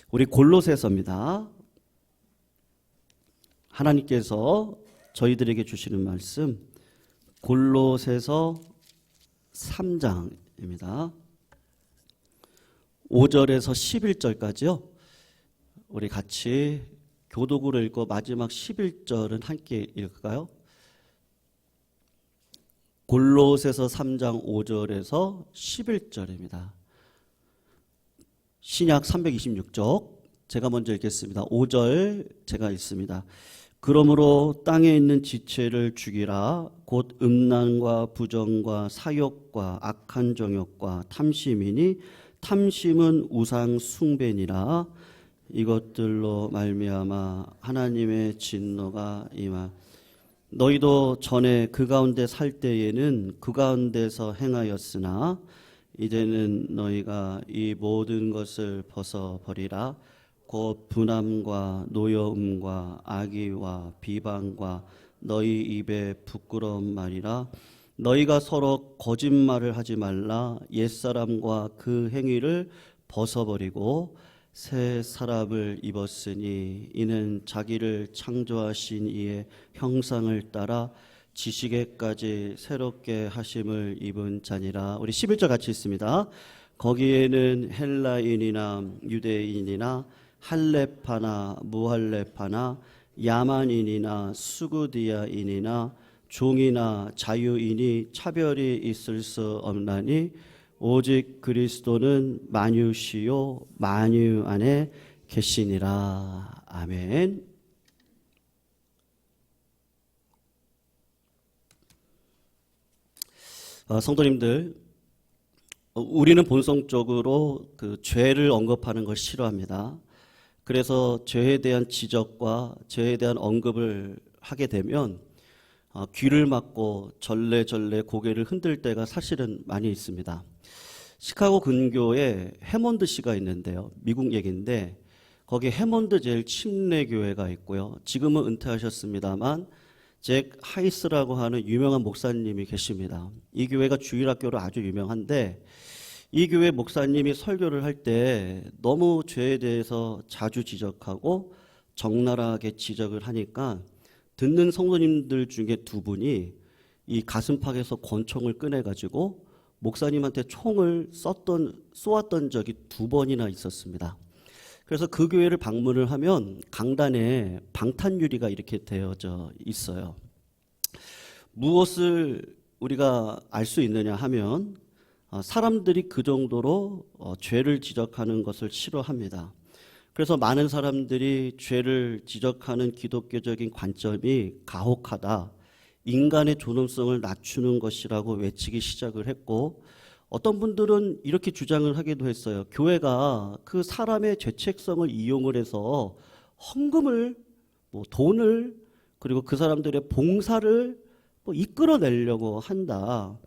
우리 골로새서입니다. 하나님께서 저희들에게 주시는 말씀 골로새서 3장입니다. 5절에서 11절까지요. 우리 같이 교독으로 읽고 마지막 11절은 함께 읽을까요? 골로새서 3장 5절에서 11절입니다. 신약 326쪽 제가 먼저 읽겠습니다. 5절 제가 읽습니다. 그러므로 땅에 있는 지체를 죽이라. 곧 음란과 부정과 사욕과 악한 정욕과 탐심이니 탐심은 우상 숭배니라. 이것들로 말미암아 하나님의 진노가 임하. 너희도 전에 그 가운데 살 때에는 그 가운데서 행하였으나 이제는 너희가 이 모든 것을 벗어버리라. 곧 분함과 노여움과 악의와 비방과 너희 입에 부끄러운 말이라. 너희가 서로 거짓말을 하지 말라. 옛사람과 그 행위를 벗어버리고 새 사람을 입었으니 이는 자기를 창조하신 이의 형상을 따라 지식에까지 새롭게 하심을 입은 자니라. 우리 11절 같이 읽습니다. 거기에는 헬라인이나 유대인이나 할레파나 무할레파나 야만인이나 수구디아인이나 종이나 자유인이 차별이 있을 수 없나니 오직 그리스도는 만유시요 만유 안에 계시니라. 아멘. 성도님들, 우리는 본성적으로 그 죄를 언급하는 걸 싫어합니다. 그래서 죄에 대한 지적과 죄에 대한 언급을 하게 되면 귀를 막고 절레절레 고개를 흔들 때가 사실은 많이 있습니다. 시카고 근교에 해몬드 시가 있는데요. 미국 얘기인데 거기 해몬드 제일 침례교회가 있고요. 지금은 은퇴하셨습니다만 잭 하이스라고 하는 유명한 목사님이 계십니다. 이 교회가 주일학교로 아주 유명한데 이 교회 목사님이 설교를 할 때 너무 죄에 대해서 자주 지적하고 적나라하게 지적을 하니까 듣는 성도님들 중에 두 분이 이 가슴팍에서 권총을 꺼내가지고 목사님한테 총을 쏘았던 적이 두 번이나 있었습니다. 그래서 그 교회를 방문을 하면 강단에 방탄유리가 이렇게 되어져 있어요. 무엇을 우리가 알 수 있느냐 하면 사람들이 그 정도로 죄를 지적하는 것을 싫어합니다. 그래서 많은 사람들이 죄를 지적하는 기독교적인 관점이 가혹하다, 인간의 존엄성을 낮추는 것이라고 외치기 시작을 했고, 어떤 분들은 이렇게 주장을 하기도 했어요. 교회가 그 사람의 죄책성을 이용을 해서 헌금을, 돈을, 그리고 그 사람들의 봉사를 이끌어내려고 한다.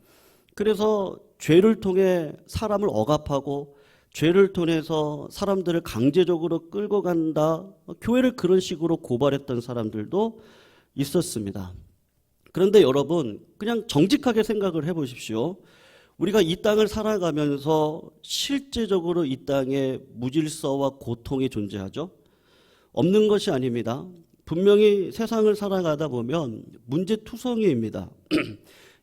그래서 죄를 통해 사람을 억압하고 죄를 통해서 사람들을 강제적으로 끌고 간다. 교회를 그런 식으로 고발했던 사람들도 있었습니다. 그런데 여러분, 그냥 정직하게 생각을 해보십시오. 우리가 이 땅을 살아가면서 실제적으로 이 땅에 무질서와 고통이 존재하죠? 없는 것이 아닙니다. 분명히 세상을 살아가다 보면 문제투성이입니다.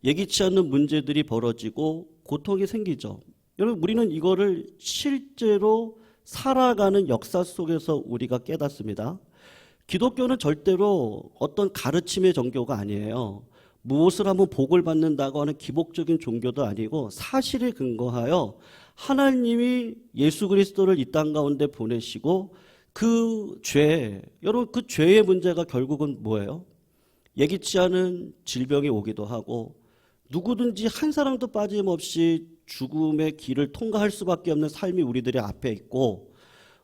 예기치 않는 문제들이 벌어지고 고통이 생기죠. 여러분, 우리는 이거를 실제로 살아가는 역사 속에서 우리가 깨닫습니다. 기독교는 절대로 어떤 가르침의 종교가 아니에요. 무엇을 하면 복을 받는다고 하는 기복적인 종교도 아니고 사실에 근거하여 하나님이 예수 그리스도를 이 땅 가운데 보내시고 그 죄, 여러분 그 죄의 문제가 결국은 뭐예요? 예기치 않은 질병이 오기도 하고 누구든지 한 사람도 빠짐없이 죽음의 길을 통과할 수밖에 없는 삶이 우리들의 앞에 있고,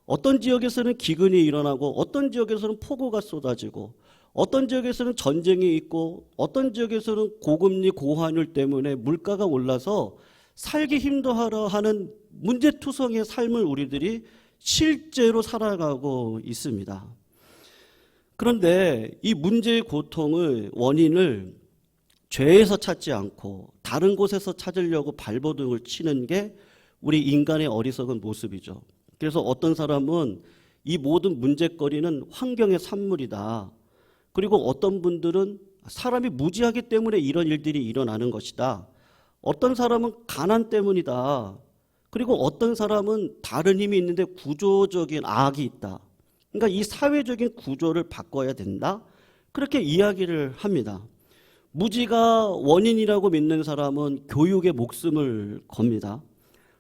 어떤 지역에서는 기근이 일어나고 어떤 지역에서는 폭우가 쏟아지고 어떤 지역에서는 전쟁이 있고 어떤 지역에서는 고금리 고환율 때문에 물가가 올라서 살기 힘들어 하는 문제투성이의 삶을 우리들이 실제로 살아가고 있습니다. 그런데 이 문제의 고통을 원인을 죄에서 찾지 않고 다른 곳에서 찾으려고 발버둥을 치는 게 우리 인간의 어리석은 모습이죠. 그래서 어떤 사람은 이 모든 문제거리는 환경의 산물이다. 그리고 어떤 분들은 사람이 무지하기 때문에 이런 일들이 일어나는 것이다. 어떤 사람은 가난 때문이다. 그리고 어떤 사람은 다른 힘이 있는데 구조적인 악이 있다. 그러니까 이 사회적인 구조를 바꿔야 된다. 그렇게 이야기를 합니다. 무지가 원인이라고 믿는 사람은 교육에 목숨을 겁니다.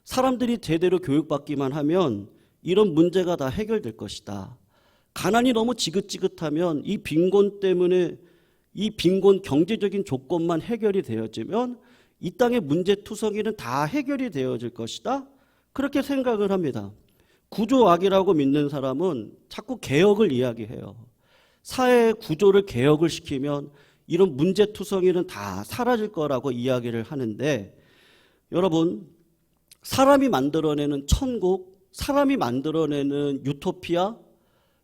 사람들이 제대로 교육받기만 하면 이런 문제가 다 해결될 것이다. 가난이 너무 지긋지긋하면 이 빈곤 때문에 이 빈곤 경제적인 조건만 해결이 되어지면 이 땅의 문제투성이는 다 해결이 되어질 것이다. 그렇게 생각을 합니다. 구조악이라고 믿는 사람은 자꾸 개혁을 이야기해요. 사회 구조를 개혁을 시키면 이런 문제투성이는 다 사라질 거라고 이야기를 하는데, 여러분, 사람이 만들어내는 천국, 사람이 만들어내는 유토피아,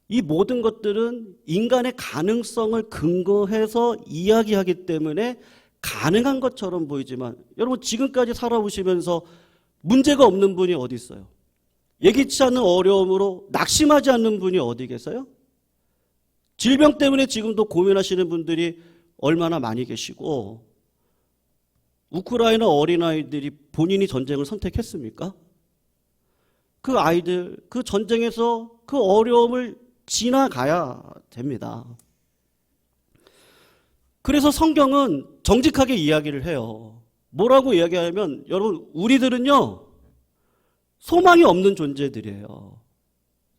이 모든 것들은 인간의 가능성을 근거해서 이야기하기 때문에 가능한 것처럼 보이지만, 여러분 지금까지 살아오시면서 문제가 없는 분이 어디 있어요? 예기치 않은 어려움으로 낙심하지 않는 분이 어디 계세요? 질병 때문에 지금도 고민하시는 분들이 얼마나 많이 계시고, 우크라이나 어린아이들이 본인이 전쟁을 선택했습니까? 그 아이들, 그 전쟁에서 그 어려움을 지나가야 됩니다. 그래서 성경은 정직하게 이야기를 해요. 뭐라고 이야기하냐면, 여러분, 우리들은요, 소망이 없는 존재들이에요.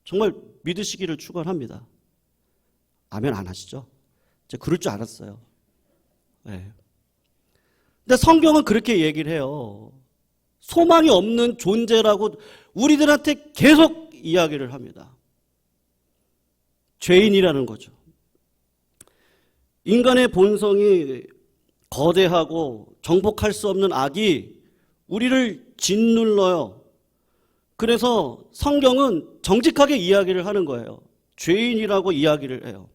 정말 믿으시기를 축원합니다. 아멘 안 하시죠? 제가 그럴 줄 알았어요. 네. 근데 성경은 그렇게 얘기를 해요. 소망이 없는 존재라고 우리들한테 계속 이야기를 합니다. 죄인이라는 거죠. 인간의 본성이 거대하고 정복할 수 없는 악이 우리를 짓눌러요. 그래서 성경은 정직하게 이야기를 하는 거예요. 죄인이라고 이야기를 해요.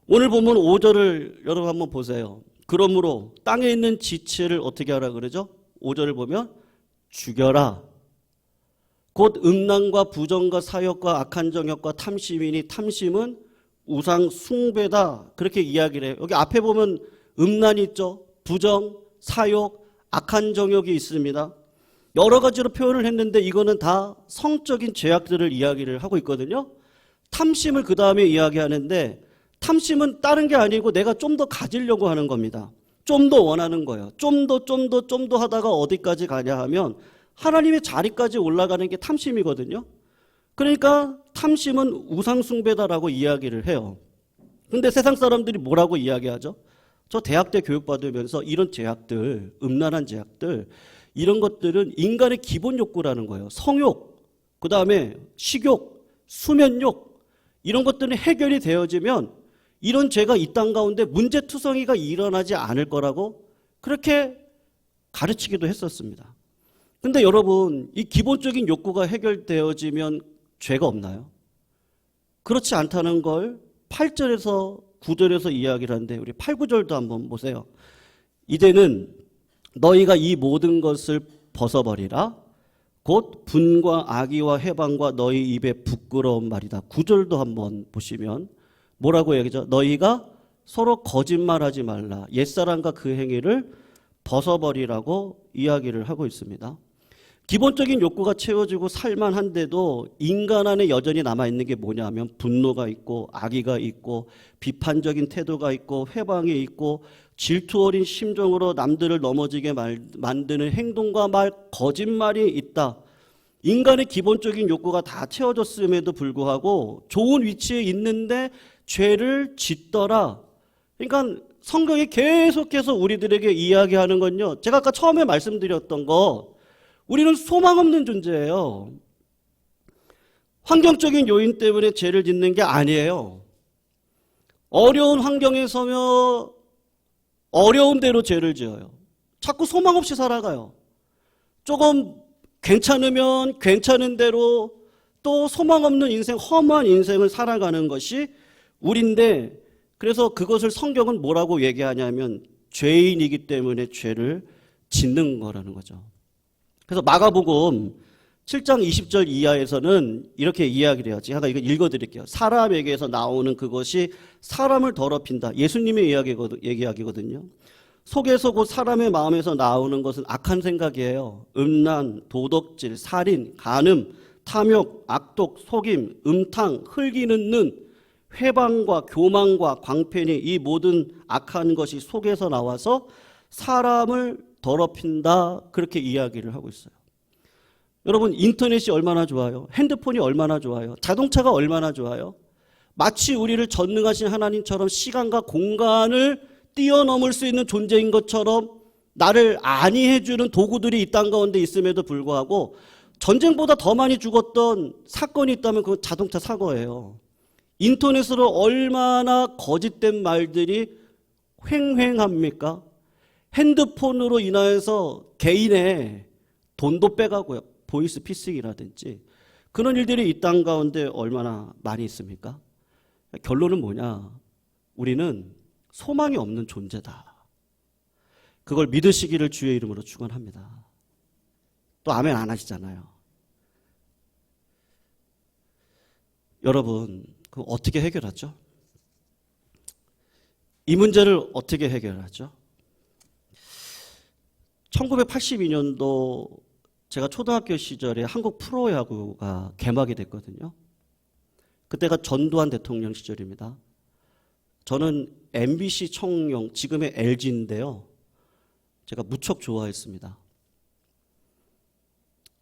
오늘 보면 5절을 여러분 한번 보세요. 그러므로 땅에 있는 지체를 어떻게 하라 그러죠? 5절을 보면 죽여라. 곧 음란과 부정과 사욕과 악한 정욕과 탐심이니 탐심은 우상 숭배다. 그렇게 이야기를 해요. 여기 앞에 보면 음란이 있죠. 부정, 사욕, 악한 정욕이 있습니다. 여러 가지로 표현을 했는데 이거는 다 성적인 죄악들을 이야기를 하고 있거든요. 탐심을 그 다음에 이야기하는데, 탐심은 다른 게 아니고 내가 좀 더 가지려고 하는 겁니다. 좀 더 원하는 거예요. 좀 더 하다가 어디까지 가냐 하면 하나님의 자리까지 올라가는 게 탐심이거든요. 그러니까 탐심은 우상숭배다라고 이야기를 해요. 근데 세상 사람들이 뭐라고 이야기하죠? 저 대학 때 교육받으면서 이런 죄악들, 음란한 죄악들, 이런 것들은 인간의 기본 욕구라는 거예요. 성욕, 그 다음에 식욕, 수면욕, 이런 것들은 해결이 되어지면 이런 죄가 이 땅 가운데 문제투성이가 일어나지 않을 거라고 그렇게 가르치기도 했었습니다. 근데 여러분, 이 기본적인 욕구가 해결되어지면 죄가 없나요? 그렇지 않다는 걸 8절에서 9절에서 이야기를 하는데, 우리 8, 9절도 한번 보세요. 이제는 너희가 이 모든 것을 벗어버리라. 곧 분과 악의와 해방과 너희 입에 부끄러운 말이다. 9절도 한번 보시면 뭐라고 얘기하죠? 너희가 서로 거짓말하지 말라. 옛사람과 그 행위를 벗어버리라고 이야기를 하고 있습니다. 기본적인 욕구가 채워지고 살만한데도 인간 안에 여전히 남아있는 게 뭐냐 하면 분노가 있고 악의가 있고 비판적인 태도가 있고 회방이 있고 질투 어린 심정으로 남들을 넘어지게 만드는 행동과 말, 거짓말이 있다. 인간의 기본적인 욕구가 다 채워졌음에도 불구하고 좋은 위치에 있는데 죄를 짓더라. 그러니까 성경이 계속해서 우리들에게 이야기하는 건요, 제가 아까 처음에 말씀드렸던 거, 우리는 소망 없는 존재예요. 환경적인 요인 때문에 죄를 짓는 게 아니에요. 어려운 환경에 서며 어려운 대로 죄를 지어요. 자꾸 소망 없이 살아가요. 조금 괜찮으면 괜찮은 대로 또 소망 없는 인생, 험한 인생을 살아가는 것이 우리인데, 그래서 그것을 성경은 뭐라고 얘기하냐면 죄인이기 때문에 죄를 짓는 거라는 거죠. 그래서 마가복음 7장 20절 이하에서는 이렇게 이야기를 해요. 제가 이거 읽어드릴게요. 사람에게서 나오는 그것이 사람을 더럽힌다. 예수님의 얘기하기거든요. 속에서 곧 사람의 마음에서 나오는 것은 악한 생각이에요. 음란, 도덕질, 살인, 간음, 탐욕, 악독, 속임, 음탕, 흘기는 는, 회방과 교만과 광팬이 이 모든 악한 것이 속에서 나와서 사람을 더럽힌다. 그렇게 이야기를 하고 있어요. 여러분, 인터넷이 얼마나 좋아요? 핸드폰이 얼마나 좋아요? 자동차가 얼마나 좋아요? 마치 우리를 전능하신 하나님처럼 시간과 공간을 뛰어넘을 수 있는 존재인 것처럼 나를 안위해주는 도구들이 이 땅 가운데 있음에도 불구하고 전쟁보다 더 많이 죽었던 사건이 있다면 그건 자동차 사고예요. 인터넷으로 얼마나 거짓된 말들이 횡행합니까? 핸드폰으로 인하여서 개인의 돈도 빼가고요. 보이스 피싱이라든지 그런 일들이 이 땅 가운데 얼마나 많이 있습니까? 결론은 뭐냐? 우리는 소망이 없는 존재다. 그걸 믿으시기를 주의 이름으로 축원합니다. 또 아멘 안 하시잖아요. 여러분, 그럼 어떻게 해결하죠? 이 문제를 어떻게 해결하죠? 1982년도 제가 초등학교 시절에 한국 프로야구가 개막이 됐거든요. 그때가 전두환 대통령 시절입니다. 저는 MBC 청룡, 지금의 LG인데요. 제가 무척 좋아했습니다.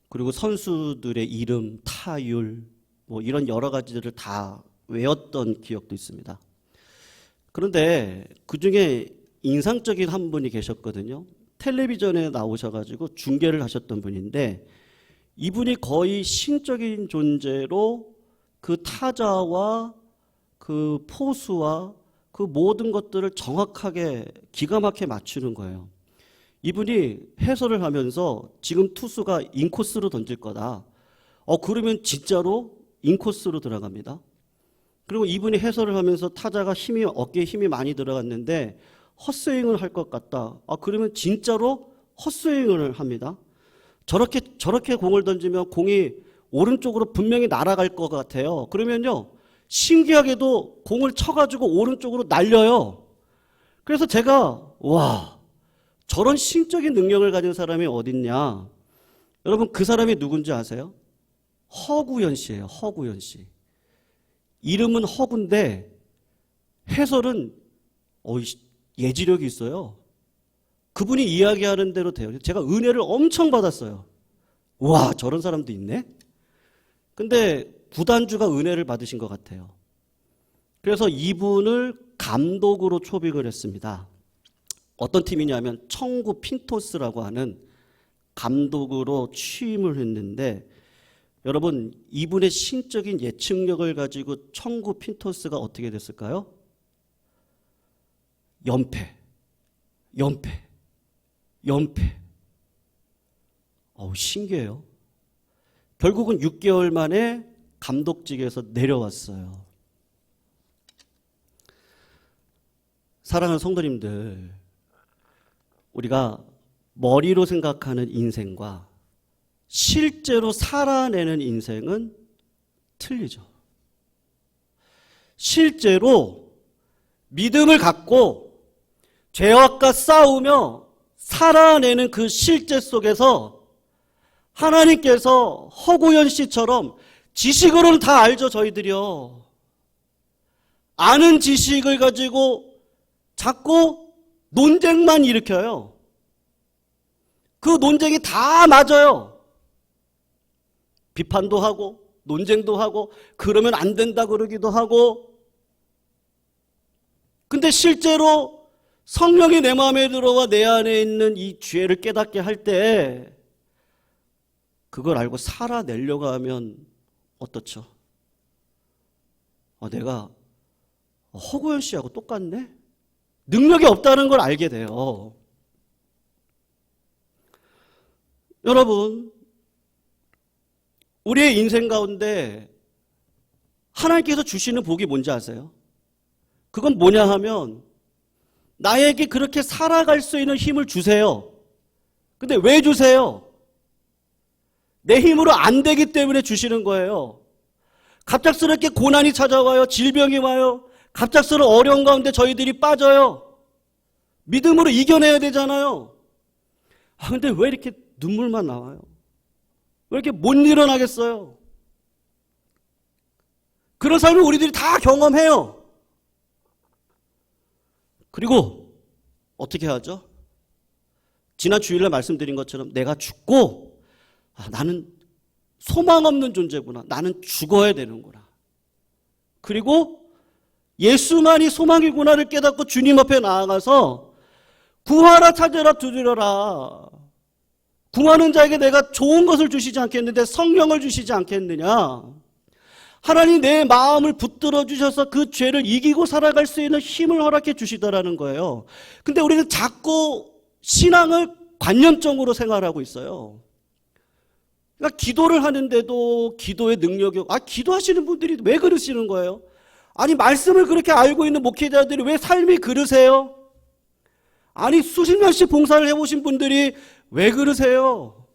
그리고 선수들의 이름, 타율, 뭐 이런 여러 가지들을 다 외웠던 기억도 있습니다. 그런데 그중에 인상적인 한 분이 계셨거든요. 텔레비전에 나오셔가지고 중계를 하셨던 분인데 이분이 거의 신적인 존재로 그 타자와 그 포수와 그 모든 것들을 정확하게 기가 막히게 맞추는 거예요. 이분이 해설을 하면서 지금 투수가 인코스로 던질 거다. 그러면 진짜로 인코스로 들어갑니다. 그리고 이분이 해설을 하면서 타자가 어깨에 힘이 많이 들어갔는데 헛스윙을 할 것 같다. 그러면 진짜로 헛스윙을 합니다. 저렇게 공을 던지면 공이 오른쪽으로 분명히 날아갈 것 같아요. 그러면요, 신기하게도 공을 쳐가지고 오른쪽으로 날려요. 그래서 제가 와, 저런 신적인 능력을 가진 사람이 어딨냐. 여러분, 그 사람이 누군지 아세요? 허구현 씨예요. 허구현 씨. 이름은 허구인데 해설은 예지력이 있어요. 그분이 이야기하는 대로 돼요. 제가 은혜를 엄청 받았어요. 와, 저런 사람도 있네. 근데 구단주가 은혜를 받으신 것 같아요. 그래서 이분을 감독으로 초빙을 했습니다. 어떤 팀이냐면 청구 핀토스라고 하는 감독으로 취임을 했는데, 여러분, 이분의 신적인 예측력을 가지고 청구 핀토스가 어떻게 됐을까요? 연패. 신기해요. 결국은 6개월 만에 감독직에서 내려왔어요. 사랑하는 성도님들, 우리가 머리로 생각하는 인생과 실제로 살아내는 인생은 틀리죠. 실제로 믿음을 갖고 죄악과 싸우며 살아내는 그 실제 속에서 하나님께서 허구현 씨처럼 지식으로는 다 알죠, 저희들이요. 아는 지식을 가지고 자꾸 논쟁만 일으켜요. 그 논쟁이 다 맞아요. 비판도 하고 논쟁도 하고 그러면 안 된다 그러기도 하고. 근데 실제로 성령이 내 마음에 들어와 내 안에 있는 이 죄를 깨닫게 할 때 그걸 알고 살아내려고 하면 어떻죠? 내가 허구현 씨하고 똑같네? 능력이 없다는 걸 알게 돼요. 여러분, 우리의 인생 가운데 하나님께서 주시는 복이 뭔지 아세요? 그건 뭐냐 하면 나에게 그렇게 살아갈 수 있는 힘을 주세요. 근데 왜 주세요? 내 힘으로 안 되기 때문에 주시는 거예요. 갑작스럽게 고난이 찾아와요. 질병이 와요. 갑작스러운 어려운 가운데 저희들이 빠져요. 믿음으로 이겨내야 되잖아요. 근데 왜 이렇게 눈물만 나와요? 왜 이렇게 못 일어나겠어요? 그런 삶을 우리들이 다 경험해요. 그리고 어떻게 하죠? 지난 주일날 말씀드린 것처럼 내가 죽고 나는 소망 없는 존재구나. 나는 죽어야 되는구나. 그리고 예수만이 소망이구나를 깨닫고 주님 앞에 나아가서 구하라 찾으라 두드려라. 구하는 자에게 내가 좋은 것을 주시지 않겠는데 성령을 주시지 않겠느냐. 하나님 내 마음을 붙들어 주셔서 그 죄를 이기고 살아갈 수 있는 힘을 허락해 주시더라는 거예요. 근데 우리는 자꾸 신앙을 관념적으로 생활하고 있어요. 그러니까 기도를 하는데도 기도의 능력이 기도하시는 분들이 왜 그러시는 거예요? 아니 말씀을 그렇게 알고 있는 목회자들이 왜 삶이 그러세요? 아니 수십 년씩 봉사를 해보신 분들이 왜 그러세요?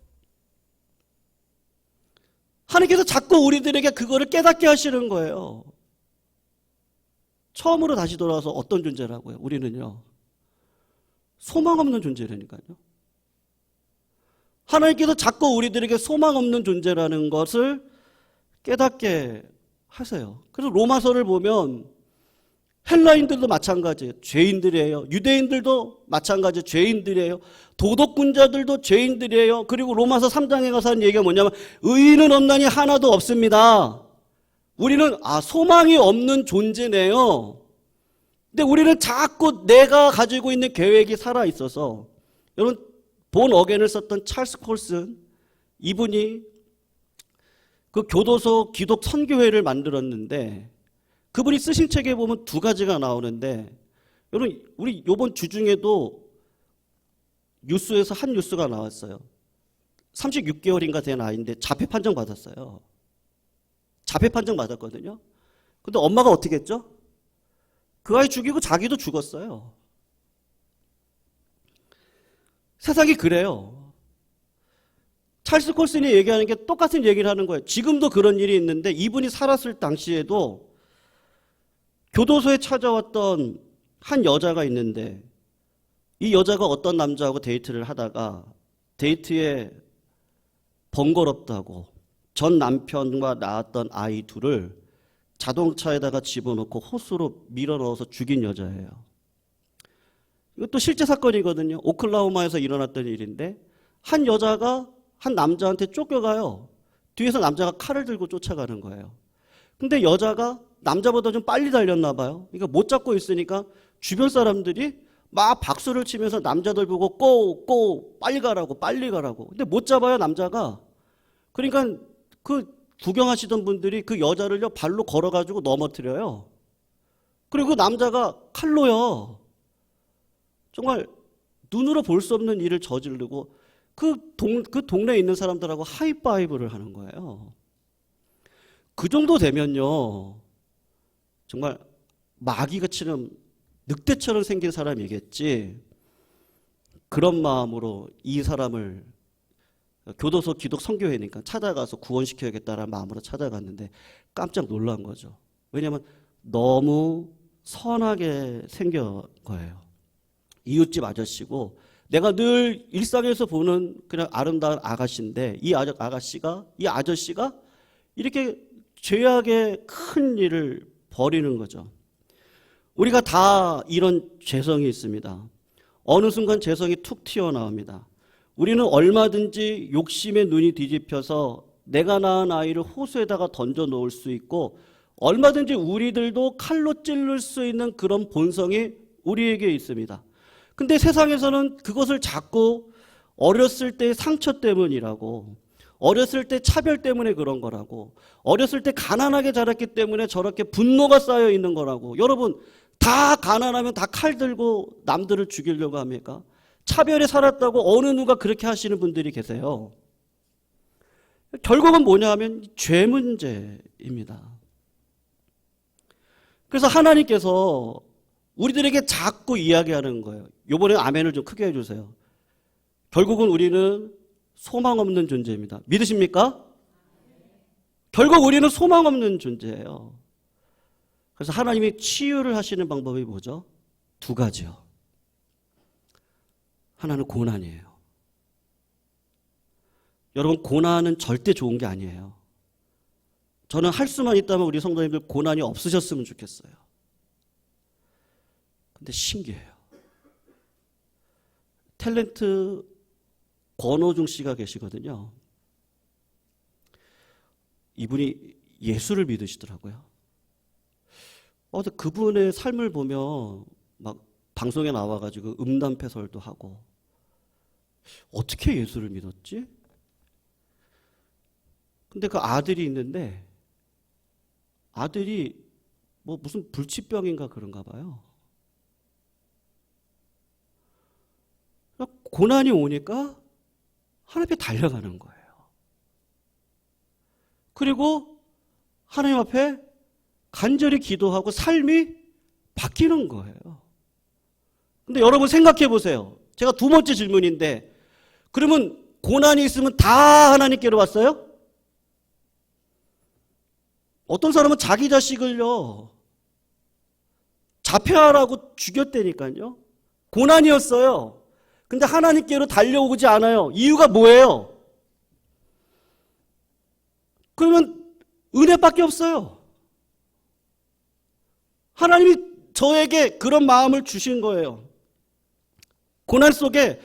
하나님께서 자꾸 우리들에게 그거를 깨닫게 하시는 거예요. 처음으로 다시 돌아와서 어떤 존재라고요? 우리는요. 소망 없는 존재라니까요. 하나님께서 자꾸 우리들에게 소망 없는 존재라는 것을 깨닫게 하세요. 그래서 로마서를 보면 헬라인들도 마찬가지예요. 죄인들이에요. 유대인들도 마찬가지예요. 죄인들이에요. 도덕군자들도 죄인들이에요. 그리고 로마서 3장에 가서 하는 얘기가 뭐냐면 의인은 없나니 하나도 없습니다. 우리는 소망이 없는 존재네요. 근데 우리는 자꾸 내가 가지고 있는 계획이 살아있어서 여러분 본 어겐을 썼던 찰스 콜슨 이분이 그 교도소 기독 선교회를 만들었는데 그분이 쓰신 책에 보면 두 가지가 나오는데 여러분 우리 이번 주 중에도 뉴스에서 한 뉴스가 나왔어요. 36개월인가 된 아이인데 자폐 판정 받았어요. 자폐 판정 받았거든요. 근데 엄마가 어떻게 했죠? 그 아이 죽이고 자기도 죽었어요. 세상이 그래요. 찰스 콜슨이 얘기하는 게 똑같은 얘기를 하는 거예요. 지금도 그런 일이 있는데 이분이 살았을 당시에도 교도소에 찾아왔던 한 여자가 있는데 이 여자가 어떤 남자하고 데이트를 하다가 데이트에 번거롭다고 전 남편과 낳았던 아이 둘을 자동차에다가 집어넣고 호수로 밀어넣어서 죽인 여자예요. 이것도 실제 사건이거든요. 오클라호마에서 일어났던 일인데 한 여자가 한 남자한테 쫓겨가요. 뒤에서 남자가 칼을 들고 쫓아가는 거예요. 근데 여자가 남자보다 좀 빨리 달렸나 봐요. 그러니까 못 잡고 있으니까 주변 사람들이 막 박수를 치면서 남자들 보고 고 빨리 가라고 빨리 가라고. 근데 못 잡아요 남자가. 그러니까 그 구경하시던 분들이 그 여자를요 발로 걸어가지고 넘어뜨려요. 그리고 남자가 칼로요. 정말 눈으로 볼 수 없는 일을 저지르고 그 동네에 있는 사람들하고 하이파이브를 하는 거예요. 그 정도 되면요 정말 마귀같이는 늑대처럼 생긴 사람이겠지. 그런 마음으로 이 사람을 교도소 기독 선교회니까 찾아가서 구원시켜야겠다는 마음으로 찾아갔는데 깜짝 놀란 거죠. 왜냐하면 너무 선하게 생긴 거예요. 이웃집 아저씨고 내가 늘 일상에서 보는 그냥 아름다운 아가씨인데 이 아저씨가 이렇게 죄악의 큰 일을 벌이는 거죠. 우리가 다 이런 죄성이 있습니다. 어느 순간 죄성이 툭 튀어나옵니다. 우리는 얼마든지 욕심의 눈이 뒤집혀서 내가 낳은 아이를 호수에다가 던져 놓을 수 있고 얼마든지 우리들도 칼로 찌를 수 있는 그런 본성이 우리에게 있습니다. 근데 세상에서는 그것을 자꾸 어렸을 때의 상처 때문이라고, 어렸을 때 차별 때문에 그런 거라고, 어렸을 때 가난하게 자랐기 때문에 저렇게 분노가 쌓여 있는 거라고. 여러분 다 가난하면 다 칼 들고 남들을 죽이려고 합니까? 차별에 살았다고 어느 누가 그렇게 하시는 분들이 계세요. 결국은 뭐냐 하면 죄 문제입니다. 그래서 하나님께서 우리들에게 자꾸 이야기하는 거예요. 이번에 아멘을 좀 크게 해주세요. 결국은 우리는 소망 없는 존재입니다. 믿으십니까? 결국 우리는 소망 없는 존재예요. 그래서 하나님이 치유를 하시는 방법이 뭐죠? 두 가지요. 하나는 고난이에요. 여러분, 고난은 절대 좋은 게 아니에요. 저는 할 수만 있다면 우리 성도님들 고난이 없으셨으면 좋겠어요. 근데 신기해요. 탤런트 권호중 씨가 계시거든요. 이분이 예수를 믿으시더라고요. 근데 그분의 삶을 보면 막 방송에 나와가지고 음담패설도 하고, 어떻게 예수를 믿었지? 근데 그 아들이 있는데, 아들이 뭐 무슨 불치병인가 그런가 봐요. 고난이 오니까 하나님 앞에 달려가는 거예요. 그리고 하나님 앞에 간절히 기도하고 삶이 바뀌는 거예요. 근데 여러분 생각해 보세요. 제가 두 번째 질문인데, 그러면 고난이 있으면 다 하나님께로 왔어요? 어떤 사람은 자기 자식을요, 자폐하라고 죽였다니까요. 고난이었어요. 근데 하나님께로 달려오지 않아요. 이유가 뭐예요? 그러면 은혜밖에 없어요. 하나님이 저에게 그런 마음을 주신 거예요. 고난 속에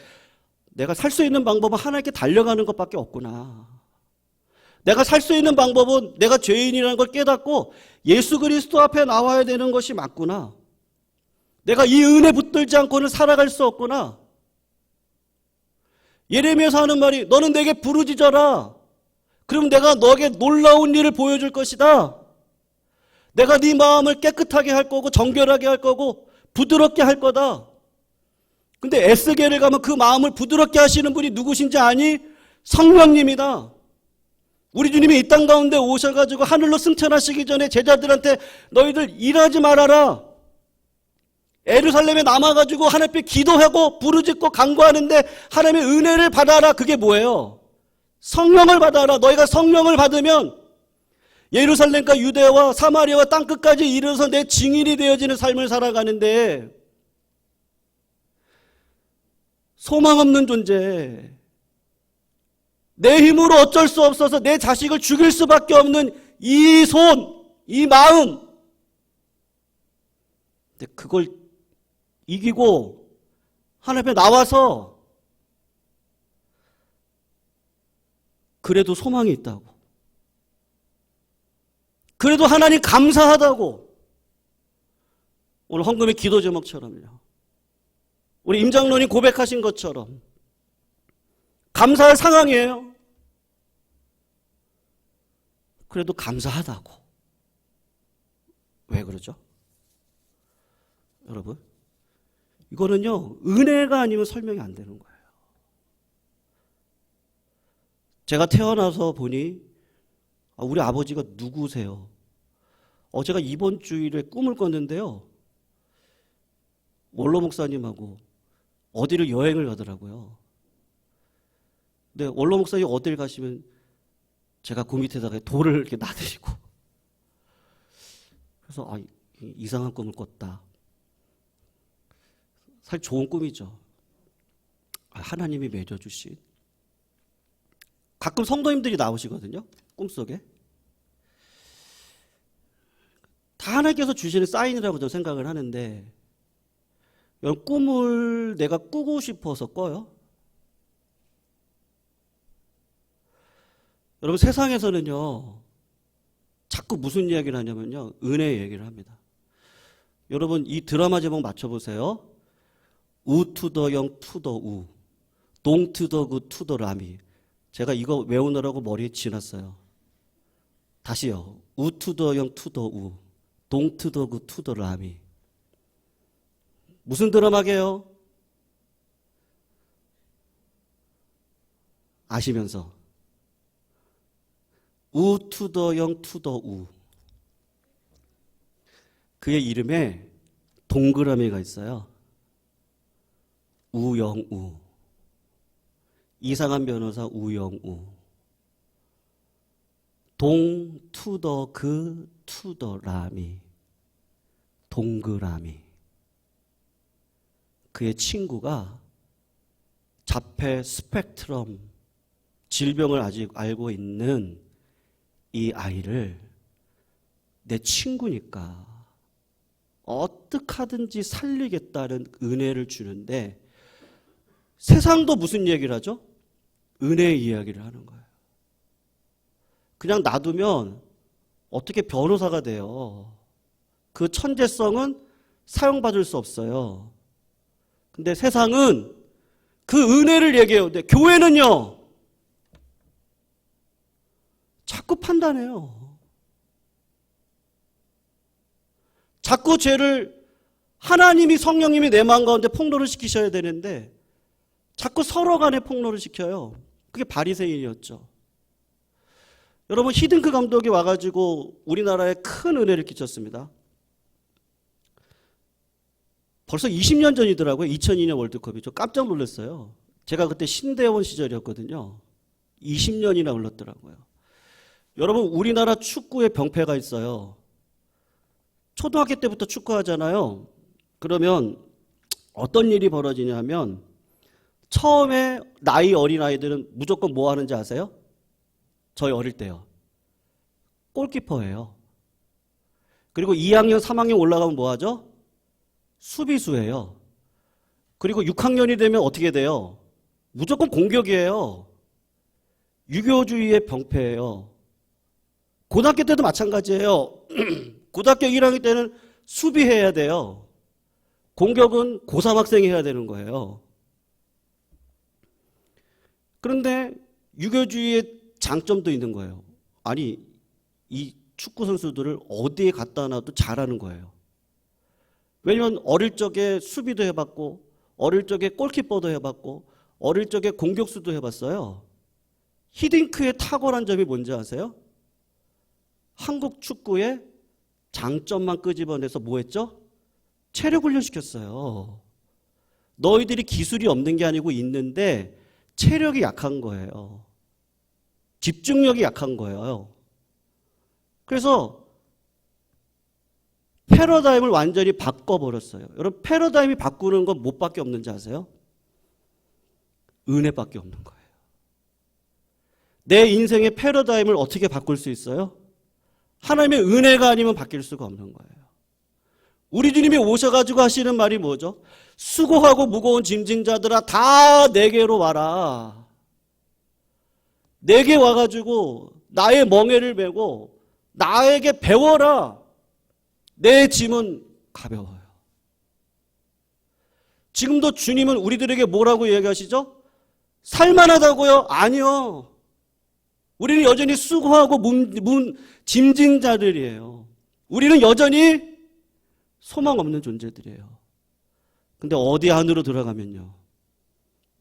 내가 살 수 있는 방법은 하나님께 달려가는 것밖에 없구나. 내가 살 수 있는 방법은 내가 죄인이라는 걸 깨닫고 예수 그리스도 앞에 나와야 되는 것이 맞구나. 내가 이 은혜 붙들지 않고는 살아갈 수 없구나. 예레미야서 하는 말이, 너는 내게 부르짖어라. 그럼 내가 너에게 놀라운 일을 보여줄 것이다. 내가 네 마음을 깨끗하게 할 거고 정결하게 할 거고 부드럽게 할 거다. 근데 에스겔을 가면 그 마음을 부드럽게 하시는 분이 누구신지 아니? 성령님이다. 우리 주님이 이 땅 가운데 오셔가지고 하늘로 승천하시기 전에 제자들한테 너희들 일하지 말아라. 예루살렘에 남아가지고 하나님 앞에 기도하고 부르짖고 간구하는데 하나님의 은혜를 받아라. 그게 뭐예요? 성령을 받아라. 너희가 성령을 받으면 예루살렘과 유대와 사마리아와 땅끝까지 이르러서 내 증인이 되어지는 삶을 살아가는데, 소망 없는 존재, 내 힘으로 어쩔 수 없어서 내 자식을 죽일 수밖에 없는 이 손, 이 마음, 근데 그걸 이기고 하나님 앞에 나와서 그래도 소망이 있다고, 그래도 하나님 감사하다고, 오늘 헌금의 기도 제목처럼요, 우리 임장로님 고백하신 것처럼 감사할 상황이에요. 그래도 감사하다고. 왜 그러죠? 여러분, 이거는요, 은혜가 아니면 설명이 안 되는 거예요. 제가 태어나서 보니, 우리 아버지가 누구세요? 제가 이번 주일에 꿈을 꿨는데요, 원로 목사님하고 어디를 여행을 가더라고요. 근데 원로 목사님 어딜 가시면 제가 그 밑에다가 돌을 이렇게 놔드리고, 그래서 이상한 꿈을 꿨다. 사실 좋은 꿈이죠. 하나님이 맺어주신. 가끔 성도님들이 나오시거든요, 꿈속에. 다 하나님께서 주시는 사인이라고 저는 생각을 하는데, 여러분, 꿈을 내가 꾸고 싶어서 꿔요? 여러분, 세상에서는요, 자꾸 무슨 이야기를 하냐면요, 은혜 얘기를 합니다. 여러분, 이 드라마 제목 맞춰보세요. 우 투 더 영 투 더 우, 동 투 더 구 투 더 라미. 제가 이거 외우느라고 머리에 지났어요. 다시요. 우 투 더 영 투 더 우, 동 투 더 구 투 더 라미. 무슨 드라마게요? 아시면서. 우 투 더 영 투 더 우. 그의 이름에 동그라미가 있어요. 우영우. 이상한 변호사 우영우. 동 투더 그 투더 라미. 동그라미. 그의 친구가 자폐 스펙트럼 질병을 아직 알고 있는 이 아이를 내 친구니까 어떻게 하든지 살리겠다는 은혜를 주는데, 세상도 무슨 얘기를 하죠? 은혜의 이야기를 하는 거예요. 그냥 놔두면 어떻게 변호사가 돼요? 그 천재성은 사용받을 수 없어요. 근데 세상은 그 은혜를 얘기해요. 근데 교회는요, 자꾸 판단해요. 자꾸 죄를 하나님이, 성령님이 내 마음 가운데 폭로를 시키셔야 되는데 자꾸 서로 간에 폭로를 시켜요. 그게 바리새인이었죠. 여러분, 히딩크 감독이 와가지고 우리나라에 큰 은혜를 끼쳤습니다. 벌써 20년 전이더라고요. 2002년 월드컵이죠. 깜짝 놀랐어요. 제가 그때 신대원 시절이었거든요. 20년이나 흘렀더라고요. 여러분, 우리나라 축구에 병폐가 있어요. 초등학교 때부터 축구하잖아요. 그러면 어떤 일이 벌어지냐면, 처음에 나이 어린 아이들은 무조건 뭐 하는지 아세요? 저희 어릴 때요. 골키퍼예요. 그리고 2학년, 3학년 올라가면 뭐 하죠? 수비수예요. 그리고 6학년이 되면 어떻게 돼요? 무조건 공격이에요. 유교주의의 병폐예요. 고등학교 때도 마찬가지예요. 고등학교 1학년 때는 수비해야 돼요. 공격은 고3 학생이 해야 되는 거예요. 그런데 유교주의의 장점도 있는 거예요. 아니, 이 축구 선수들을 어디에 갖다 놔도 잘하는 거예요. 왜냐면 어릴 적에 수비도 해봤고, 어릴 적에 골키퍼도 해봤고, 어릴 적에 공격수도 해봤어요. 히딩크의 탁월한 점이 뭔지 아세요? 한국 축구의 장점만 끄집어내서 뭐 했죠? 체력 훈련시켰어요. 너희들이 기술이 없는 게 아니고 있는데 체력이 약한 거예요. 집중력이 약한 거예요. 그래서 패러다임을 완전히 바꿔버렸어요. 여러분, 패러다임이 바꾸는 건 뭐밖에 없는지 아세요? 은혜밖에 없는 거예요. 내 인생의 패러다임을 어떻게 바꿀 수 있어요? 하나님의 은혜가 아니면 바뀔 수가 없는 거예요. 우리 주님이 오셔가지고 하시는 말이 뭐죠? 수고하고 무거운 짐진 자들아 다 내게로 와라. 내게 와가지고 나의 멍에를 메고 나에게 배워라. 내 짐은 가벼워요. 지금도 주님은 우리들에게 뭐라고 얘기하시죠? 살만하다고요? 아니요. 우리는 여전히 수고하고 짐진 자들이에요. 우리는 여전히 소망 없는 존재들이에요. 근데 어디 안으로 들어가면요,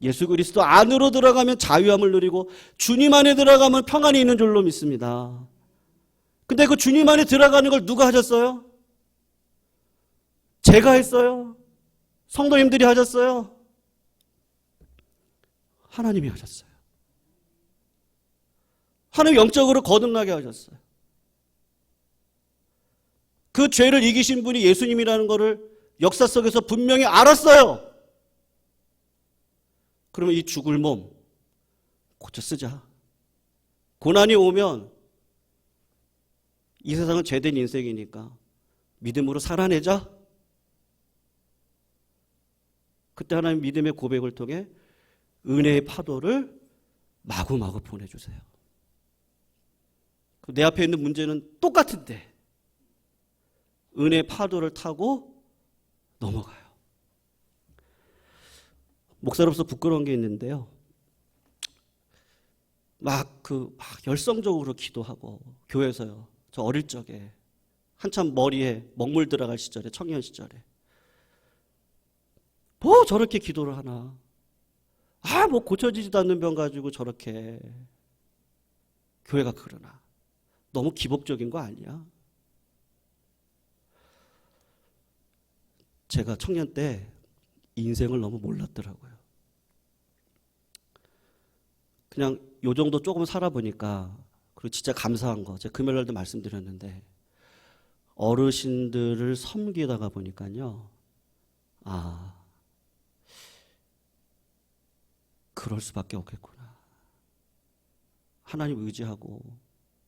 예수 그리스도 안으로 들어가면 자유함을 누리고 주님 안에 들어가면 평안이 있는 줄로 믿습니다. 근데 그 주님 안에 들어가는 걸 누가 하셨어요? 제가 했어요? 성도님들이 하셨어요? 하나님이 하셨어요. 하나님 영적으로 거듭나게 하셨어요. 그 죄를 이기신 분이 예수님이라는 것을 역사 속에서 분명히 알았어요. 그러면 이 죽을 몸 고쳐 쓰자. 고난이 오면 이 세상은 죄된 인생이니까 믿음으로 살아내자. 그때 하나님 믿음의 고백을 통해 은혜의 파도를 마구마구 보내주세요. 내 앞에 있는 문제는 똑같은데 은혜의 파도를 타고 넘어가요. 목사로서 부끄러운 게 있는데요. 막 열성적으로 기도하고 교회에서요. 저 어릴 적에 한참 머리에 먹물 들어갈 시절에, 청년 시절에 뭐 저렇게 기도를 하나. 뭐 고쳐지지도 않는 병 가지고 저렇게 교회가 그러나. 너무 기복적인 거 아니야? 제가 청년 때 인생을 너무 몰랐더라고요. 그냥 요 정도 조금 살아보니까, 그리고 진짜 감사한 거, 제가 금요일날도 말씀드렸는데, 어르신들을 섬기다가 보니까요, 아, 그럴 수밖에 없겠구나. 하나님 의지하고,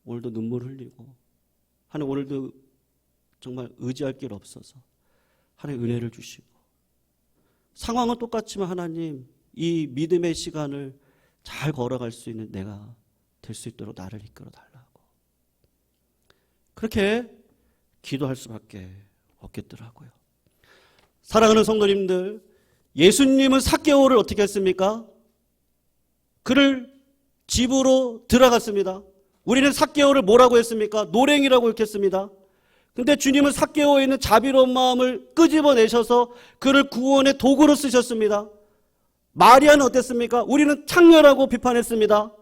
오늘도 눈물 흘리고, 하나님 오늘도 정말 의지할 길 없어서 하나님 은혜를 주시고, 상황은 똑같지만 하나님 이 믿음의 시간을 잘 걸어갈 수 있는 내가 될 수 있도록 나를 이끌어 달라고, 그렇게 기도할 수밖에 없겠더라고요. 사랑하는 성도님들, 예수님은 삭개오를 어떻게 했습니까? 그를 집으로 들어갔습니다. 우리는 삭개오를 뭐라고 했습니까? 노랭이라고 읽겠습니다. 근데 주님은 삭개오에 있는 자비로운 마음을 끄집어내셔서 그를 구원의 도구로 쓰셨습니다. 마리아는 어땠습니까? 우리는 창녀라고 비판했습니다.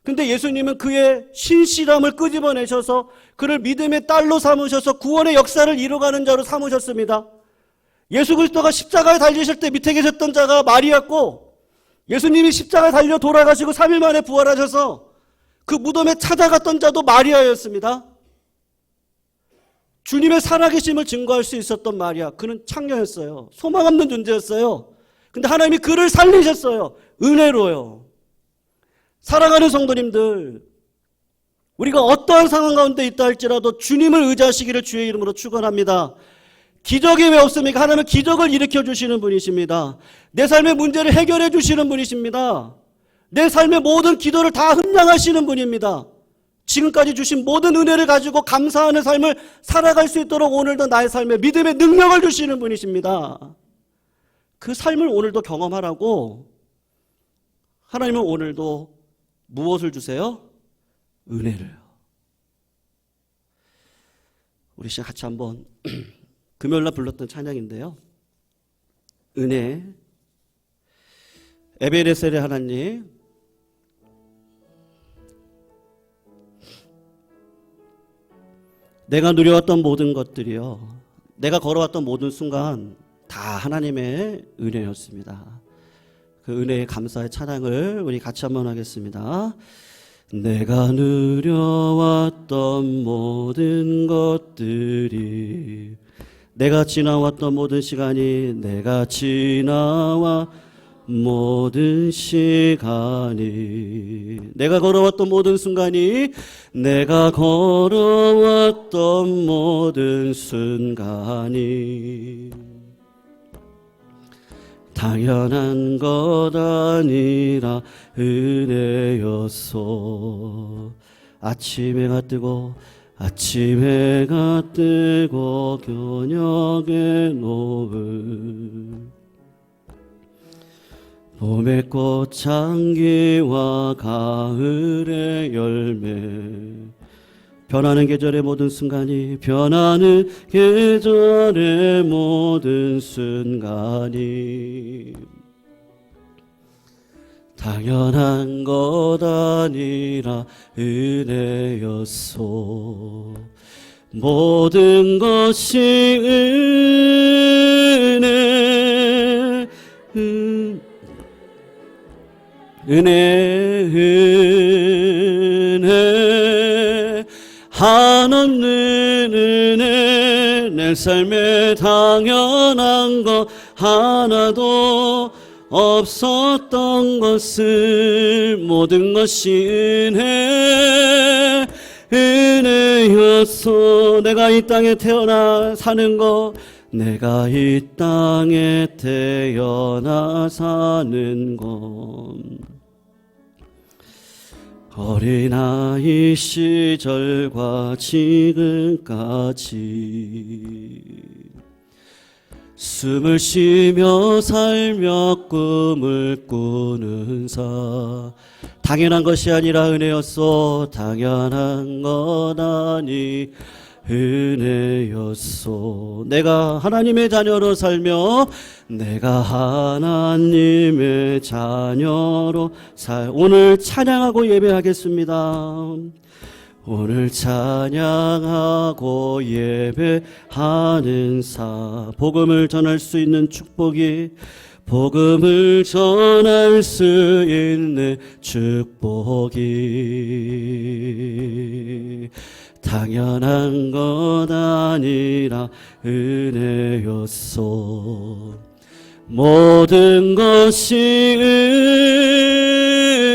근데 예수님은 그의 신실함을 끄집어내셔서 그를 믿음의 딸로 삼으셔서 구원의 역사를 이루어가는 자로 삼으셨습니다. 예수 그리스도가 십자가에 달리실 때 밑에 계셨던 자가 마리아였고, 예수님이 십자가에 달려 돌아가시고 3일 만에 부활하셔서 그 무덤에 찾아갔던 자도 마리아였습니다. 주님의 살아계심을 증거할 수 있었던 마리아, 그는 창녀였어요. 소망 없는 존재였어요. 근데 하나님이 그를 살리셨어요. 은혜로요. 사랑하는 성도님들, 우리가 어떠한 상황 가운데 있다 할지라도 주님을 의지하시기를 주의 이름으로 축원합니다. 기적이 왜 없습니까? 하나님은 기적을 일으켜 주시는 분이십니다. 내 삶의 문제를 해결해 주시는 분이십니다. 내 삶의 모든 기도를 다 흠양하시는 분입니다. 지금까지 주신 모든 은혜를 가지고 감사하는 삶을 살아갈 수 있도록 오늘도 나의 삶에 믿음의 능력을 주시는 분이십니다. 그 삶을 오늘도 경험하라고 하나님은 오늘도 무엇을 주세요? 은혜를. 우리 시간 같이 한번 금요일날 불렀던 찬양인데요, 은혜. 에베네셀의 하나님, 내가 누려왔던 모든 것들이요, 내가 걸어왔던 모든 순간 다 하나님의 은혜였습니다. 그 은혜의 감사의 찬양을 우리 같이 한번 하겠습니다. 내가 누려왔던 모든 것들이, 내가 지나왔던 모든 시간이, 내가 지나와 모든 시간이, 내가 걸어왔던 모든 순간이, 내가 걸어왔던 모든 순간이 당연한 것 아니라 은혜였소. 아침 해가 뜨고 저녁의 노을, 봄의 꽃향기와 가을의 열매, 변하는 계절의 모든 순간이, 변하는 계절의 모든 순간이 당연한 것 아니라 은혜였소. 모든 것이 은혜, 한없는 은혜. 내 삶에 당연한 것 하나도 없었던 것을, 모든 것이 은혜였소. 내가 이 땅에 태어나 사는 것, 내가 이 땅에 태어나 사는 것, 어린아이 시절과 지금까지 숨을 쉬며 살며 꿈을 꾸는 사, 당연한 것이 아니라 은혜였소. 당연한 것 아니 은혜였소. 내가 하나님의 자녀로 살며, 내가 하나님의 자녀로 오늘 찬양하고 예배하겠습니다. 오늘 찬양하고 예배하는 사, 복음을 전할 수 있는 축복이, 복음을 전할 수 있는 축복이 당연한 것 아니라 은혜였소. 모든 것이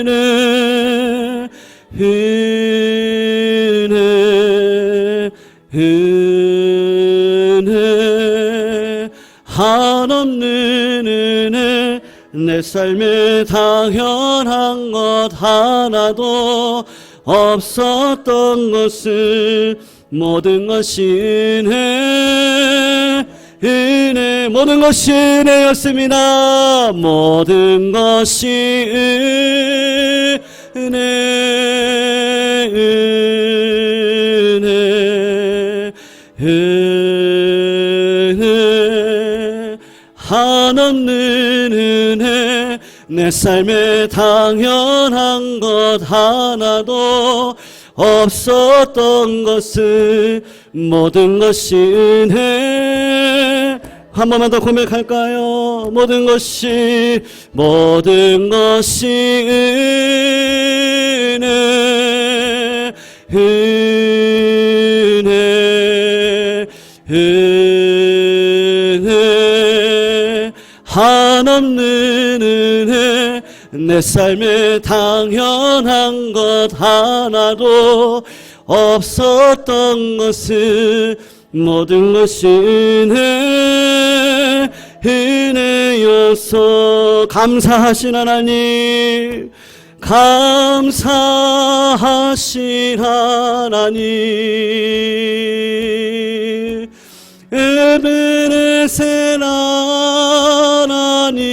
은혜, 은혜, 한없는 은혜. 내 삶에 당연한 것 하나도 없었던 것을 모든 것이 은혜, 은혜, 모든 것이 은혜였습니다. 모든 것이 은혜, 은혜, 은혜, 한없는 은혜. 내 삶에 당연한 것 하나도 없었던 것을 모든 것이 은혜. 한 번만 더 고백할까요? 모든 것이 은혜, 은혜, 은혜, 한없는 은혜. 내 삶에 당연한 것 하나도 없었던 것을 모든 것이 은혜, 은혜여서 감사하신 하나님, 감사하신 하나님, 에베네셀 하나님,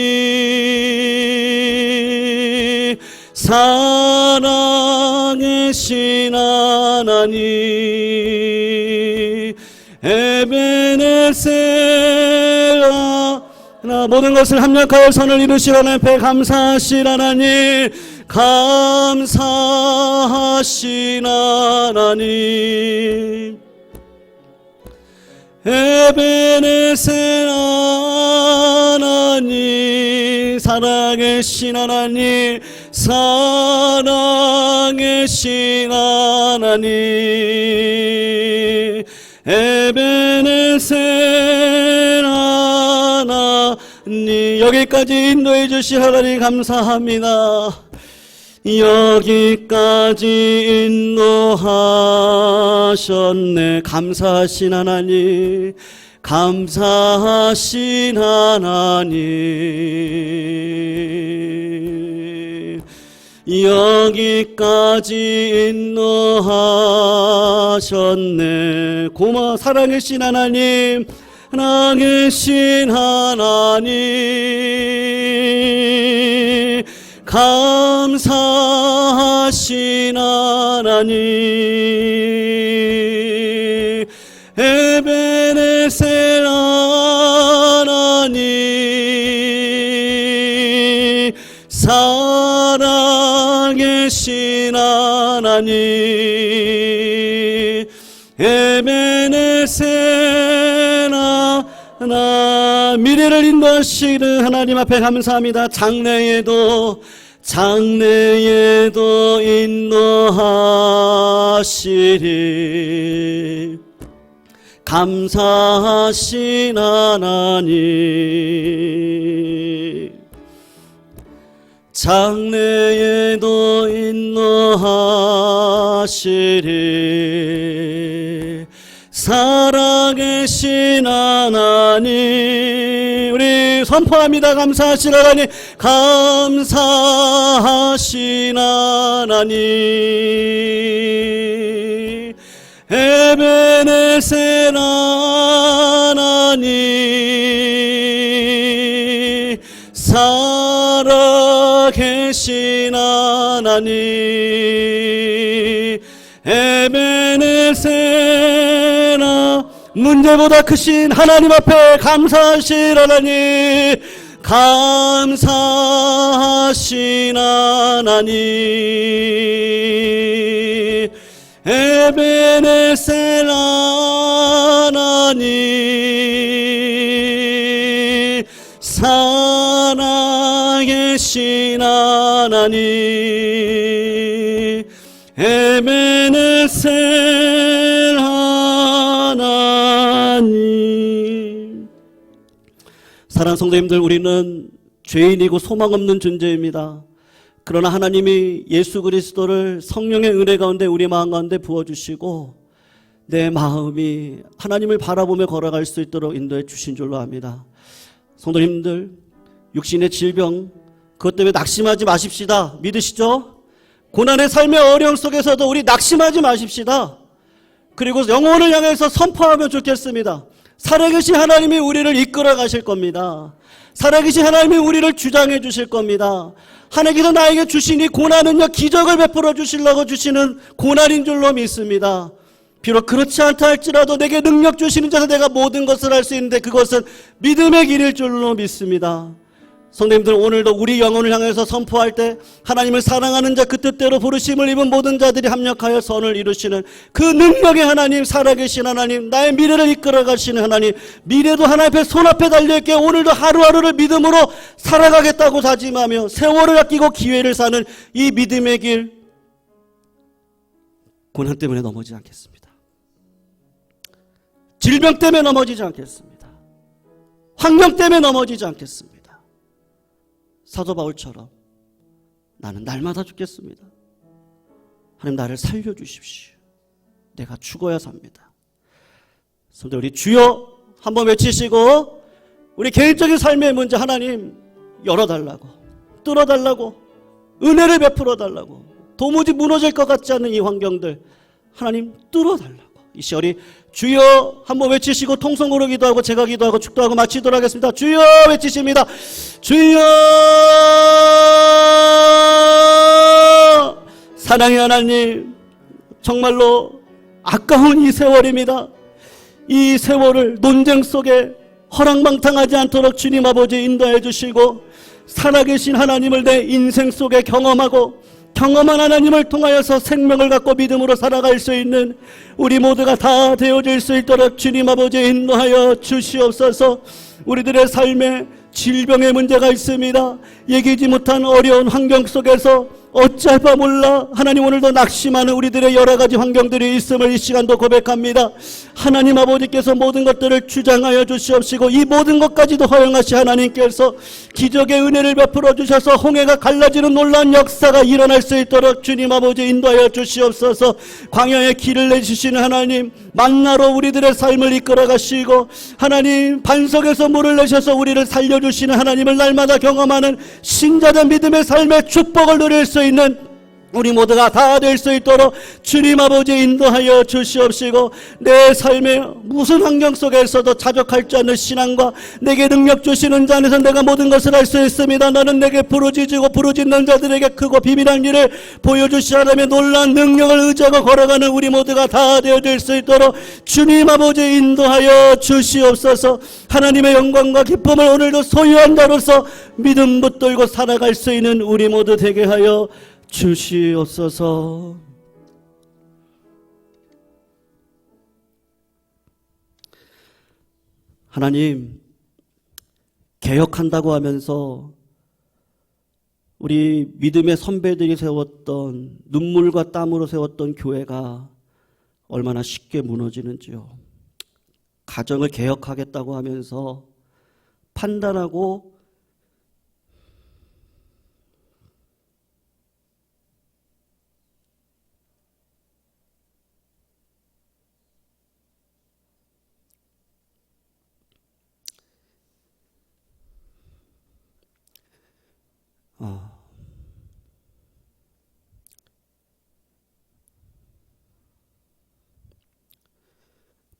사랑하신 하나님, 에베네셀 하나. 모든 것을 합력하여 선을 이루실 하나님 앞에 감사하신 하나님, 감사하신 하나님, 에베네셀 하나님, 사랑하신 하나님, 사랑하신 하나님, 에베네셀 하나님. 여기까지 인도해 주신 하나님 감사합니다. 여기까지 인도하셨네. 감사하신 하나님, 감사하신 하나님, 여기까지 인도하셨네. 사랑하신 하나님, 사랑하신 하나님, 감사하신 하나님, 에베네셀 하나님, 사랑하신 하나님, 에베네셀 하나. 미래를 인도하시는 하나님 앞에 감사합니다. 장래에도 인도하시리. 감사하신 하나님, 장래에도 인도하시리. 살아계신 하나님, 우리 선포합니다. 감사하신 하나님, 감사하신 하나님, 에베네셀 하나님, 살아계신 하나님, 에베네셀 하나님, 문제보다 크신 하나님 앞에 감사하신 하나님, 감사하신 하나님, 에베네셀 하나님, 살아계신 하나님 에베네셀 하나님. 사랑하는 성도님들, 우리는 죄인이고 소망 없는 존재입니다. 그러나 하나님이 예수 그리스도를 성령의 은혜 가운데 우리 마음 가운데 부어주시고 내 마음이 하나님을 바라보며 걸어갈 수 있도록 인도해 주신 줄로 압니다. 성도님들, 육신의 질병 그것 때문에 낙심하지 마십시다. 믿으시죠? 고난의 삶의 어려움 속에서도 우리 낙심하지 마십시다. 그리고 영혼을 향해서 선포하면 좋겠습니다. 살아계신 하나님이 우리를 이끌어 가실 겁니다. 살아계신 하나님이 우리를 주장해 주실 겁니다. 하나님께서 나에게 주신 이 고난은요, 기적을 베풀어 주시려고 주시는 고난인 줄로 믿습니다. 비록 그렇지 않다 할지라도 내게 능력 주시는 자서 내가 모든 것을 할 수 있는데 그것은 믿음의 길일 줄로 믿습니다. 성도님들, 오늘도 우리 영혼을 향해서 선포할 때 하나님을 사랑하는 자, 그 뜻대로 부르심을 입은 모든 자들이 합력하여 선을 이루시는 그 능력의 하나님, 살아계신 하나님, 나의 미래를 이끌어 가시는 하나님, 미래도 하나님 앞에 손앞에 달려있게 오늘도 하루하루를 믿음으로 살아가겠다고 다짐하며 세월을 아끼고 기회를 사는 이 믿음의 길, 고난 때문에 넘어지지 않겠습니다. 질병 때문에 넘어지지 않겠습니다. 환경 때문에 넘어지지 않겠습니다. 사도 바울처럼 나는 날마다 죽겠습니다. 하나님, 나를 살려주십시오. 내가 죽어야 삽니다. 성도 우리 주여 한번 외치시고 우리 개인적인 삶의 문제 하나님 열어달라고, 뚫어달라고, 은혜를 베풀어달라고, 도무지 무너질 것 같지 않은 이 환경들 하나님 뚫어달라고. 이 시절이 주여 한번 외치시고 통성으로 기도하고 제가 기도하고 축도하고 마치도록 하겠습니다. 주여 외치십니다. 주여. 사랑의 하나님, 정말로 아까운 이 세월입니다. 이 세월을 논쟁 속에 허랑방탕하지 않도록 주님 아버지 인도해 주시고 살아계신 하나님을 내 인생 속에 경험하고 경험한 하나님을 통하여서 생명을 갖고 믿음으로 살아갈 수 있는 우리 모두가 다 되어질 수 있도록 주님 아버지 인도하여 주시옵소서. 우리들의 삶에 질병의 문제가 있습니다. 얘기지 못한 어려운 환경 속에서 어찌할 바 몰라 하나님 오늘도 낙심하는 우리들의 여러 가지 환경들이 있음을 이 시간도 고백합니다. 하나님 아버지께서 모든 것들을 주장하여 주시옵시고 이 모든 것까지도 허용하시 하나님께서 기적의 은혜를 베풀어 주셔서 홍해가 갈라지는 놀라운 역사가 일어날 수 있도록 주님 아버지 인도하여 주시옵소서. 광야에 길을 내주시는 하나님, 만나로 우리들의 삶을 이끌어 가시고 하나님 반석에서 물을 내셔서 우리를 살려주시는 하나님을 날마다 경험하는 신자된 믿음의 삶의 축복을 누릴 수 있는 우리 모두가 다 될 수 있도록 주님 아버지 인도하여 주시옵시고 내 삶의 무슨 환경 속에서도 자족할 줄 아는 신앙과 내게 능력 주시는 자 안에서 내가 모든 것을 할 수 있습니다. 나는 내게 부르짖고 부르짖는 자들에게 크고 비밀한 일을 보여주시 하나님의 놀라운 능력을 의지하고 걸어가는 우리 모두가 다 되어질 수 있도록 주님 아버지 인도하여 주시옵소서. 하나님의 영광과 기쁨을 오늘도 소유한 자로서 믿음 붙들고 살아갈 수 있는 우리 모두 되게 하여 주시옵소서. 하나님, 개혁한다고 하면서 우리 믿음의 선배들이 세웠던 눈물과 땀으로 세웠던 교회가 얼마나 쉽게 무너지는지요. 가정을 개혁하겠다고 하면서 판단하고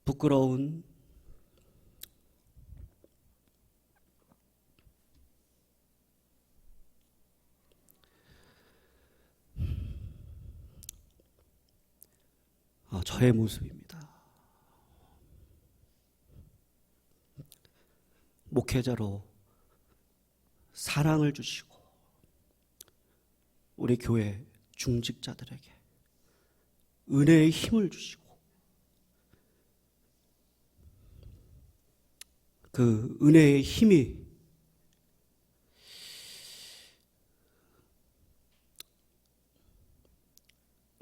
부끄러운 저의 모습입니다. 목회자로 사랑을 주시고 우리 교회 중직자들에게 은혜의 힘을 주시고 그 은혜의 힘이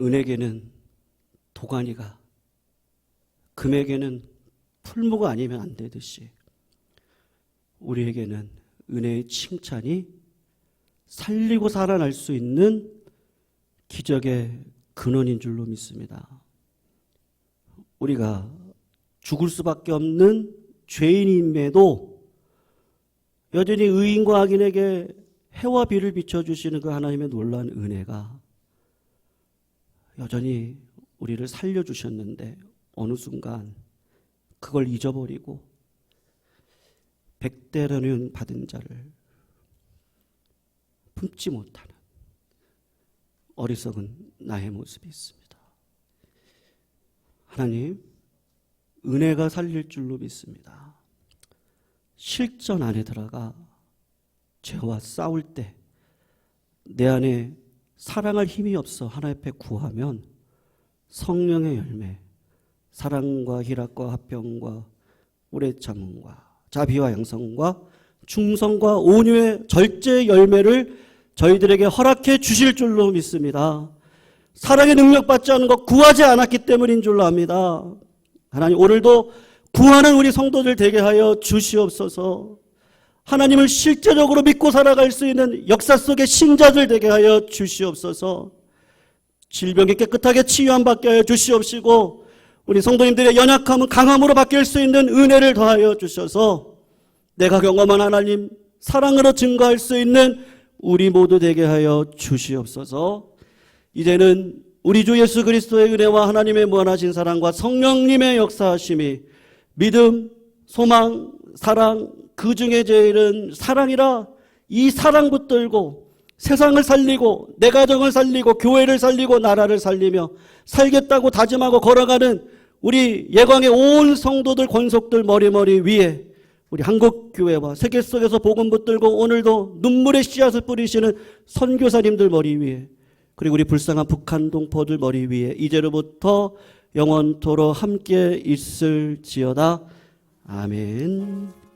은에게는 도가니가, 금에게는 풀무가 아니면 안 되듯이 우리에게는 은혜의 칭찬이 살리고 살아날 수 있는 기적의 근원인 줄로 믿습니다. 우리가 죽을 수밖에 없는 죄인임에도 여전히 의인과 악인에게 해와 비를 비춰주시는 그 하나님의 놀라운 은혜가 여전히 우리를 살려주셨는데 어느 순간 그걸 잊어버리고 백대라는 받은 자를 품지 못하는 어리석은 나의 모습이 있습니다. 하나님, 은혜가 살릴 줄로 믿습니다. 실전 안에 들어가 죄와 싸울 때 내 안에 사랑할 힘이 없어 하나님 앞에 구하면 성령의 열매, 사랑과 희락과 화평과 오래 참음과 자비와 양성과 충성과 온유의 절제 열매를 저희들에게 허락해 주실 줄로 믿습니다. 사랑의 능력 받지 않은 것 구하지 않았기 때문인 줄로 압니다. 하나님, 오늘도 구하는 우리 성도들 되게 하여 주시옵소서. 하나님을 실제적으로 믿고 살아갈 수 있는 역사 속의 신자들 되게 하여 주시옵소서. 질병이 깨끗하게 치유함 받게 하여 주시옵시고 우리 성도님들의 연약함은 강함으로 바뀔 수 있는 은혜를 더하여 주셔서 내가 경험한 하나님 사랑으로 증거할 수 있는 우리 모두 되게 하여 주시옵소서. 이제는 우리 주 예수 그리스도의 은혜와 하나님의 무한하신 사랑과 성령님의 역사하심이 믿음, 소망, 사랑, 그 중에 제일은 사랑이라 이 사랑 붙들고 세상을 살리고 내 가정을 살리고 교회를 살리고 나라를 살리며 살겠다고 다짐하고 걸어가는 우리 예광의 온 성도들 권속들 머리머리 위에 우리 한국교회와 세계 속에서 복음 붙들고 오늘도 눈물의 씨앗을 뿌리시는 선교사님들 머리 위에 그리고 우리 불쌍한 북한 동포들 머리 위에 이제로부터 영원토록 함께 있을지어다. 아멘.